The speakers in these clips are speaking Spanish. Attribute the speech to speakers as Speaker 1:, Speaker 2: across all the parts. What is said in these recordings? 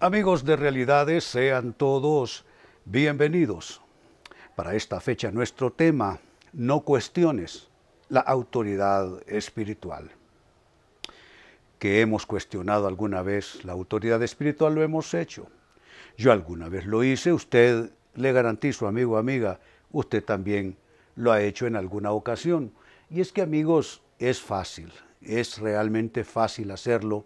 Speaker 1: Amigos de Realidades, sean todos bienvenidos. Para esta fecha nuestro tema, no cuestiones la autoridad espiritual. ¿Que hemos cuestionado alguna vez la autoridad espiritual? Lo hemos hecho. Yo alguna vez lo hice, usted, le garantizo, amigo o amiga, usted también lo ha hecho en alguna ocasión. Y es que, amigos, es fácil, es realmente fácil hacerlo,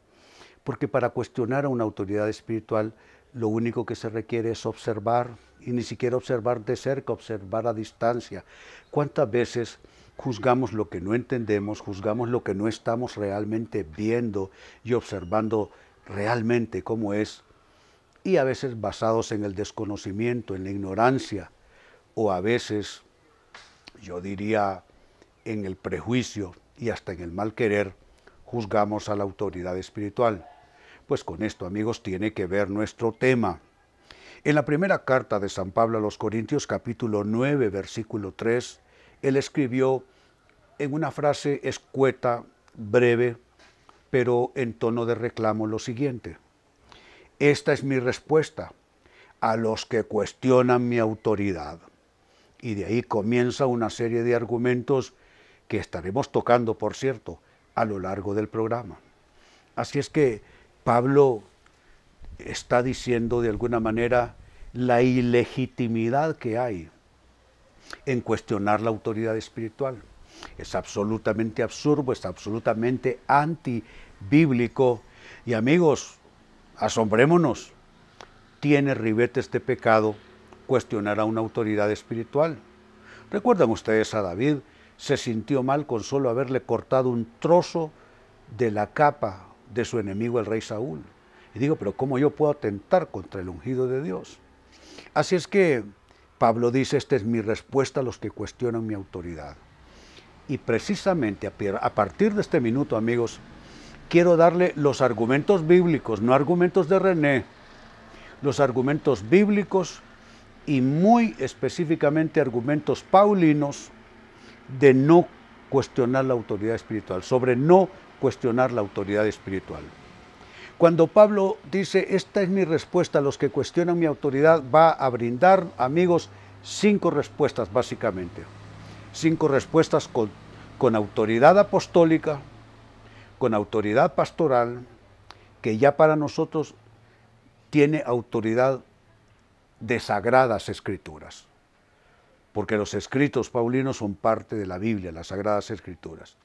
Speaker 1: porque para cuestionar a una autoridad espiritual, lo único que se requiere es observar, y ni siquiera observar de cerca, observar a distancia. ¿Cuántas veces juzgamos lo que no entendemos, juzgamos lo que no estamos realmente viendo y observando realmente cómo es? Y a veces basados en el desconocimiento, en la ignorancia, o a veces, yo diría, en el prejuicio y hasta en el mal querer, juzgamos a la autoridad espiritual. Pues con esto, amigos, tiene que ver nuestro tema. En la primera carta de San Pablo a los Corintios, capítulo 9, versículo 3, él escribió en una frase escueta, breve, pero en tono de reclamo lo siguiente: esta es mi respuesta a los que cuestionan mi autoridad. Y de ahí comienza una serie de argumentos que estaremos tocando, por cierto, a lo largo del programa. Así es que Pablo está diciendo de alguna manera la ilegitimidad que hay en cuestionar la autoridad espiritual. Es absolutamente absurdo, es absolutamente antibíblico. Y amigos, asombrémonos, tiene ribetes de pecado cuestionar a una autoridad espiritual. ¿Recuerdan ustedes a David? Se sintió mal con solo haberle cortado un trozo de la capa de su enemigo el rey Saúl. Y digo, pero ¿cómo yo puedo atentar contra el ungido de Dios? Así es que Pablo dice, esta es mi respuesta a los que cuestionan mi autoridad. Y precisamente a partir de este minuto, amigos, quiero darle los argumentos bíblicos, no argumentos de René, los argumentos bíblicos y muy específicamente argumentos paulinos de no cuestionar la autoridad espiritual, sobre no cuestionar la autoridad espiritual. Cuando Pablo dice, esta es mi respuesta a los que cuestionan mi autoridad, va a brindar, amigos, 5 respuestas básicamente. 5 respuestas con autoridad apostólica, con autoridad pastoral, que ya para nosotros tiene autoridad de sagradas escrituras, porque los escritos paulinos son parte de la Biblia, las sagradas escrituras.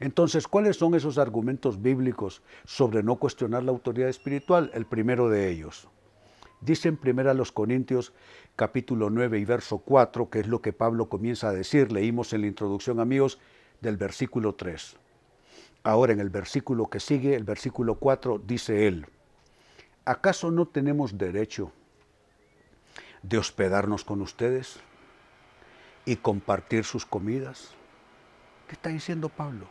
Speaker 1: Entonces, ¿cuáles son esos argumentos bíblicos sobre no cuestionar la autoridad espiritual? El primero de ellos. Dice en 1 Corintios capítulo 9 y verso 4, que es lo que Pablo comienza a decir, leímos en la introducción, amigos, del versículo 3. Ahora en el versículo que sigue, el versículo 4, dice él, ¿acaso no tenemos derecho de hospedarnos con ustedes y compartir sus comidas? ¿Qué está diciendo Pablo?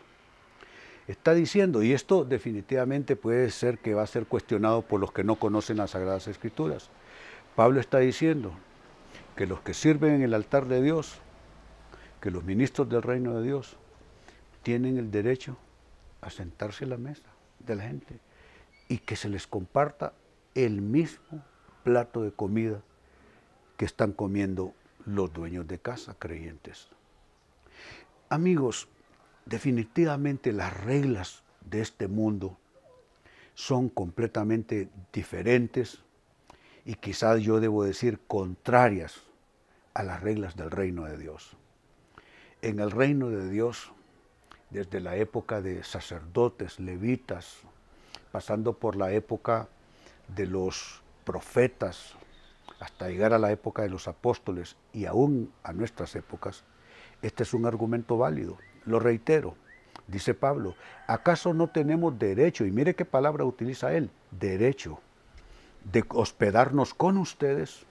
Speaker 1: Está diciendo, y esto definitivamente puede ser que va a ser cuestionado por los que no conocen las Sagradas Escrituras. Pablo está diciendo que los que sirven en el altar de Dios, que los ministros del reino de Dios, tienen el derecho a sentarse a la mesa de la gente y que se les comparta el mismo plato de comida que están comiendo los dueños de casa creyentes. Amigos, definitivamente las reglas de este mundo son completamente diferentes y quizás yo debo decir contrarias a las reglas del reino de Dios. En el reino de Dios, desde la época de sacerdotes, levitas, pasando por la época de los profetas, hasta llegar a la época de los apóstoles y aún a nuestras épocas, este es un argumento válido. Lo reitero, dice Pablo, ¿acaso no tenemos derecho? Y mire qué palabra utiliza él, derecho, de hospedarnos con ustedes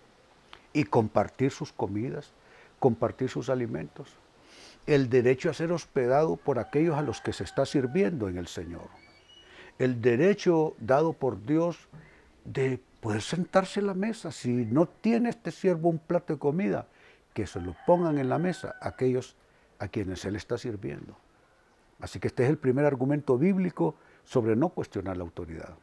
Speaker 1: y compartir sus comidas, compartir sus alimentos. El derecho a ser hospedado por aquellos a los que se está sirviendo en el Señor. El derecho dado por Dios de poder sentarse en la mesa. Si no tiene este siervo un plato de comida, que se lo pongan en la mesa aquellos a quienes Él está sirviendo. Así que este es el primer argumento bíblico sobre no cuestionar la autoridad.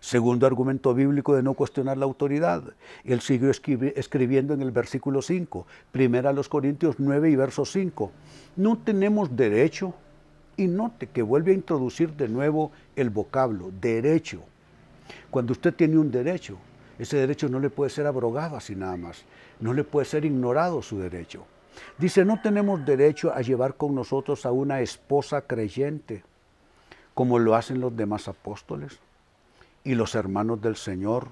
Speaker 1: Segundo argumento bíblico de no cuestionar la autoridad. Él siguió escribiendo en el versículo 5, primera a los Corintios 9 y verso 5. No tenemos derecho, y note que vuelve a introducir de nuevo el vocablo, derecho. Cuando usted tiene un derecho, ese derecho no le puede ser abrogado así nada más, no le puede ser ignorado su derecho. Dice, no tenemos derecho a llevar con nosotros a una esposa creyente, como lo hacen los demás apóstoles y los hermanos del Señor,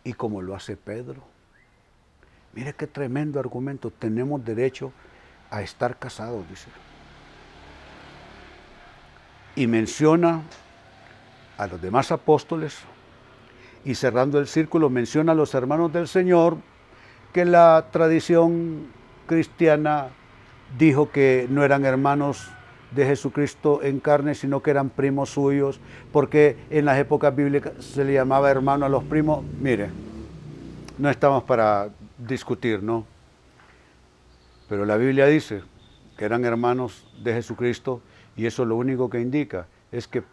Speaker 1: y como lo hace Pedro. Mire qué tremendo argumento, tenemos derecho a estar casados, dice. Y menciona a los demás apóstoles, y cerrando el círculo menciona a los hermanos del Señor, que la tradición cristiana dijo que no eran hermanos de Jesucristo en carne, sino que eran primos suyos, porque en las épocas bíblicas se le llamaba hermano a los primos. Mire, no estamos para discutir, ¿no? Pero la Biblia dice que eran hermanos de Jesucristo, y eso lo único que indica es que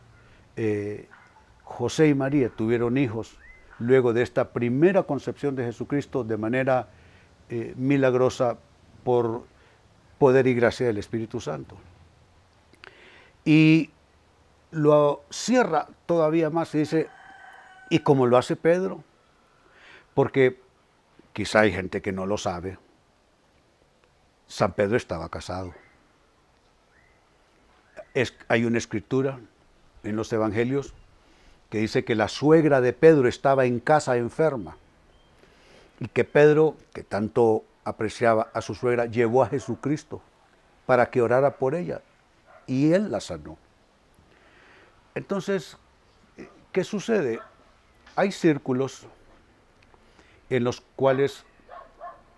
Speaker 1: José y María tuvieron hijos luego de esta primera concepción de Jesucristo de manera milagrosa por poder y gracia del Espíritu Santo. Y lo cierra todavía más y dice, y como lo hace Pedro, porque quizá hay gente que no lo sabe, San Pedro estaba casado. Hay una escritura en los evangelios que dice que la suegra de Pedro estaba en casa enferma y que Pedro, que tanto apreciaba a su suegra, llevó a Jesucristo para que orara por ella y él la sanó. Entonces, ¿qué sucede? Hay círculos en los cuales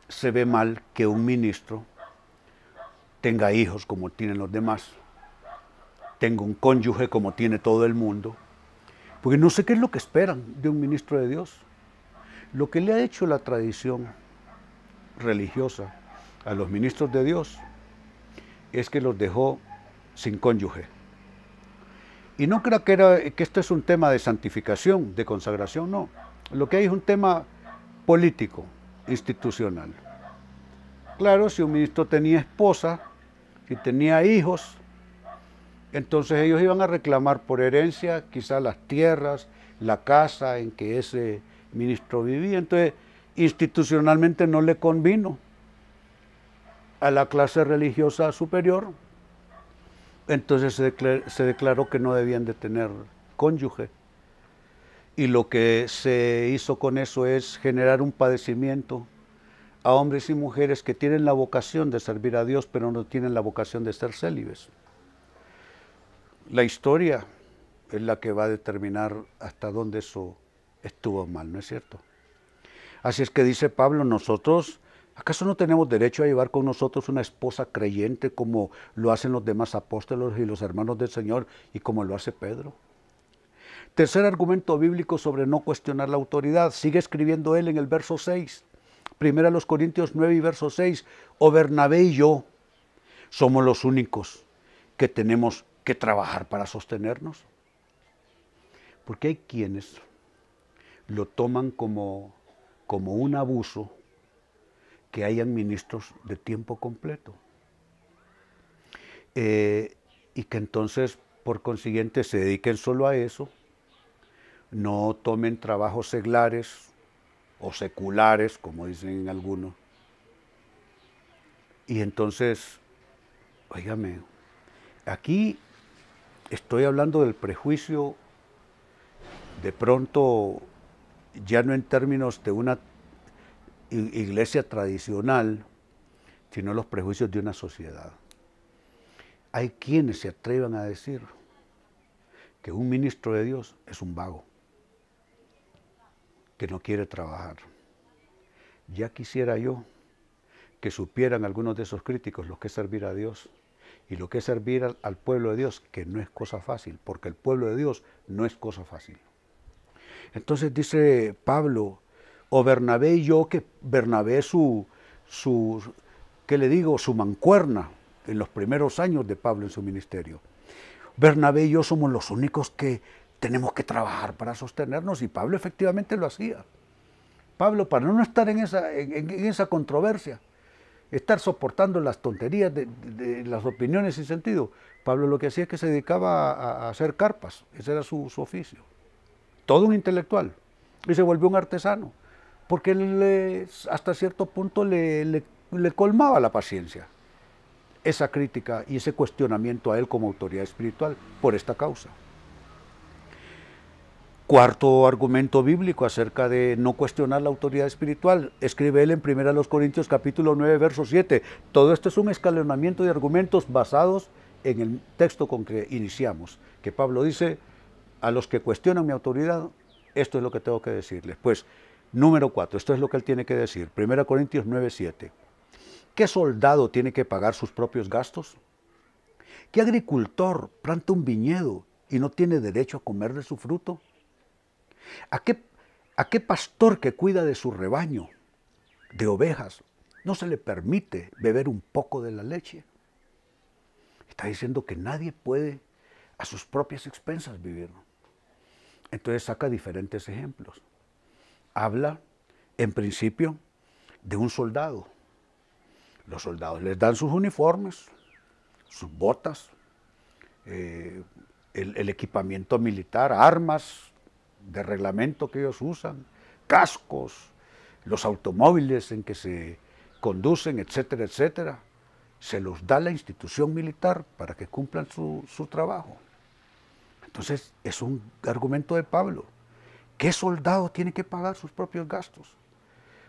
Speaker 1: se ve mal que un ministro tenga hijos como tienen los demás, tenga un cónyuge como tiene todo el mundo, porque no sé qué es lo que esperan de un ministro de Dios. Lo que le ha hecho la tradición religiosa a los ministros de Dios es que los dejó sin cónyuge. Y no creo que esto es un tema de santificación, de consagración, no. Lo que hay es un tema político, institucional. Claro, si un ministro tenía esposa, si tenía hijos, entonces ellos iban a reclamar por herencia quizás las tierras, la casa en que ese ministro vivía. Entonces, institucionalmente no le convino a la clase religiosa superior. Entonces se declaró que no debían de tener cónyuge. Y lo que se hizo con eso es generar un padecimiento a hombres y mujeres que tienen la vocación de servir a Dios, pero no tienen la vocación de ser célibes. La historia es la que va a determinar hasta dónde eso estuvo mal, ¿no es cierto? Así es que dice Pablo, nosotros, ¿acaso no tenemos derecho a llevar con nosotros una esposa creyente como lo hacen los demás apóstoles y los hermanos del Señor y como lo hace Pedro? Tercer argumento bíblico sobre no cuestionar la autoridad. Sigue escribiendo él en el verso 6. Primero a los Corintios 9 y verso 6. O Bernabé y yo somos los únicos que tenemos que trabajar para sostenernos. Porque hay quienes lo toman como un abuso que hayan ministros de tiempo completo. Y que entonces, por consiguiente, se dediquen solo a eso, no tomen trabajos seglares o seculares, como dicen algunos. Y entonces, óigame, aquí estoy hablando del prejuicio, de pronto, ya no en términos de una iglesia tradicional, sino los prejuicios de una sociedad. Hay quienes se atrevan a decir que un ministro de Dios es un vago, que no quiere trabajar. Ya quisiera yo que supieran algunos de esos críticos lo que es servir a Dios y lo que es servir al pueblo de Dios, que no es cosa fácil, porque el pueblo de Dios no es cosa fácil. Entonces dice Pablo, o Bernabé y yo, que Bernabé ¿qué le digo? Su mancuerna en los primeros años de Pablo en su ministerio. Bernabé y yo somos los únicos que tenemos que trabajar para sostenernos, y Pablo efectivamente lo hacía. Pablo, para no estar en esa controversia, estar soportando las tonterías de las opiniones sin sentido, Pablo lo que hacía es que se dedicaba a hacer carpas. Ese era su oficio. Todo un intelectual. Y se volvió un artesano, porque hasta cierto punto le colmaba la paciencia esa crítica y ese cuestionamiento a él como autoridad espiritual por esta causa. Cuarto argumento bíblico acerca de no cuestionar la autoridad espiritual, escribe él en 1 Corintios capítulo 9, verso 7. Todo esto es un escalonamiento de argumentos basados en el texto con que iniciamos, que Pablo dice: a los que cuestionan mi autoridad, esto es lo que tengo que decirles. Pues, número 4, esto es lo que él tiene que decir, 1 Corintios 9, 7. ¿Qué soldado tiene que pagar sus propios gastos? ¿Qué agricultor planta un viñedo y no tiene derecho a comer de su fruto? ¿A qué pastor que cuida de su rebaño de ovejas no se le permite beber un poco de la leche? Está diciendo que nadie puede a sus propias expensas vivir. Entonces saca diferentes ejemplos. Habla, en principio, de un soldado. Los soldados les dan sus uniformes, sus botas, el equipamiento militar, armas de reglamento que ellos usan, cascos, los automóviles en que se conducen, etcétera, etcétera. Se los da la institución militar para que cumplan su trabajo. Entonces, es un argumento de Pablo. ¿Qué soldado tiene que pagar sus propios gastos?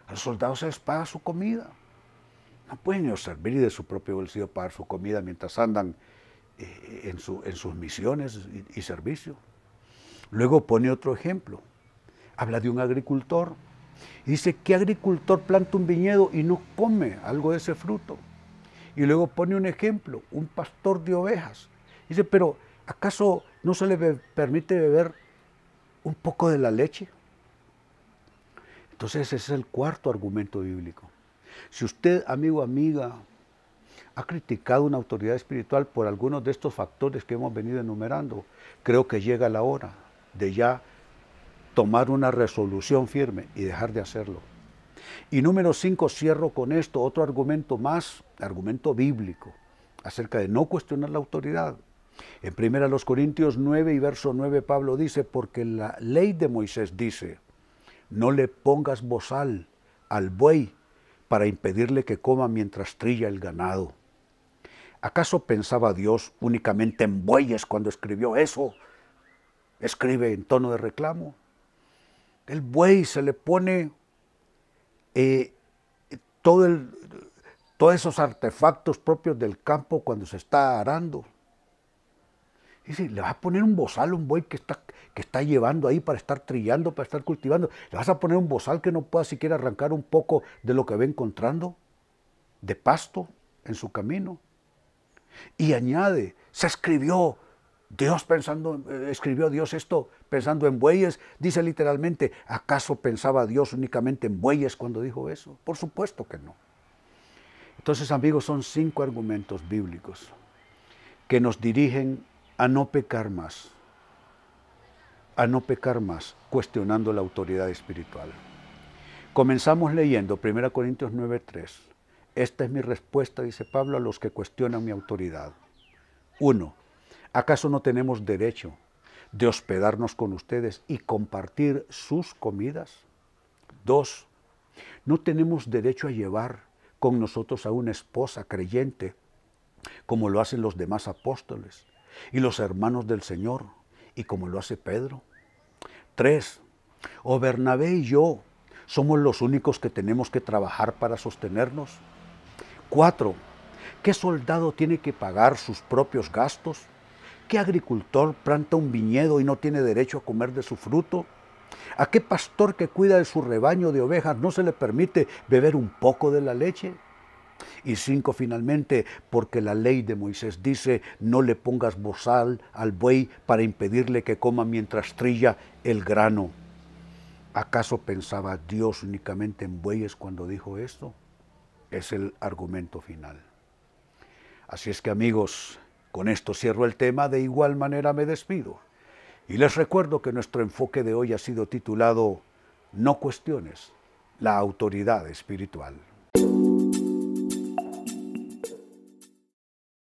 Speaker 1: A los soldados se les paga su comida. No pueden ellos servir y de su propio bolsillo pagar su comida mientras andan en sus misiones y servicio. Luego pone otro ejemplo. Habla de un agricultor. Y dice: ¿qué agricultor planta un viñedo y no come algo de ese fruto? Y luego pone un ejemplo, un pastor de ovejas. Dice: pero ¿acaso no se le permite beber un poco de la leche? Entonces ese es el cuarto argumento bíblico. Si usted, amigo, amiga, ha criticado una autoridad espiritual por algunos de estos factores que hemos venido enumerando, creo que llega la hora de ya tomar una resolución firme y dejar de hacerlo. Y número 5, cierro con esto, otro argumento más, argumento bíblico, acerca de no cuestionar la autoridad. En 1 Corintios 9 y verso 9 Pablo dice: porque la ley de Moisés dice: no le pongas bozal al buey para impedirle que coma mientras trilla el ganado. ¿Acaso pensaba Dios únicamente en bueyes cuando escribió eso? Escribe en tono de reclamo. El buey se le pone todos esos artefactos propios del campo cuando se está arando. Y si le vas a poner un bozal a un buey que está llevando ahí para estar trillando, para estar cultivando, le vas a poner un bozal que no pueda siquiera arrancar un poco de lo que va encontrando de pasto en su camino. Y añade: se escribió Dios esto pensando en bueyes. Dice literalmente: ¿acaso pensaba Dios únicamente en bueyes cuando dijo eso? Por supuesto que no. Entonces, amigos, son 5 argumentos bíblicos que nos dirigen a no pecar más, cuestionando la autoridad espiritual. Comenzamos leyendo 1 Corintios 9:3. Esta es mi respuesta, dice Pablo, a los que cuestionan mi autoridad. 1. ¿Acaso no tenemos derecho de hospedarnos con ustedes y compartir sus comidas? 2. ¿No tenemos derecho a llevar con nosotros a una esposa creyente, como lo hacen los demás apóstoles y los hermanos del Señor, y como lo hace Pedro? 3. ¿O Bernabé y yo somos los únicos que tenemos que trabajar para sostenernos? 4. ¿Qué soldado tiene que pagar sus propios gastos? ¿Qué agricultor planta un viñedo y no tiene derecho a comer de su fruto? ¿A qué pastor que cuida de su rebaño de ovejas no se le permite beber un poco de la leche? Y 5, finalmente, porque la ley de Moisés dice: no le pongas bozal al buey para impedirle que coma mientras trilla el grano. ¿Acaso pensaba Dios únicamente en bueyes cuando dijo esto? Es el argumento final. Así es que, amigos, con esto cierro el tema. De igual manera me despido. Y les recuerdo que nuestro enfoque de hoy ha sido titulado No cuestiones la autoridad espiritual.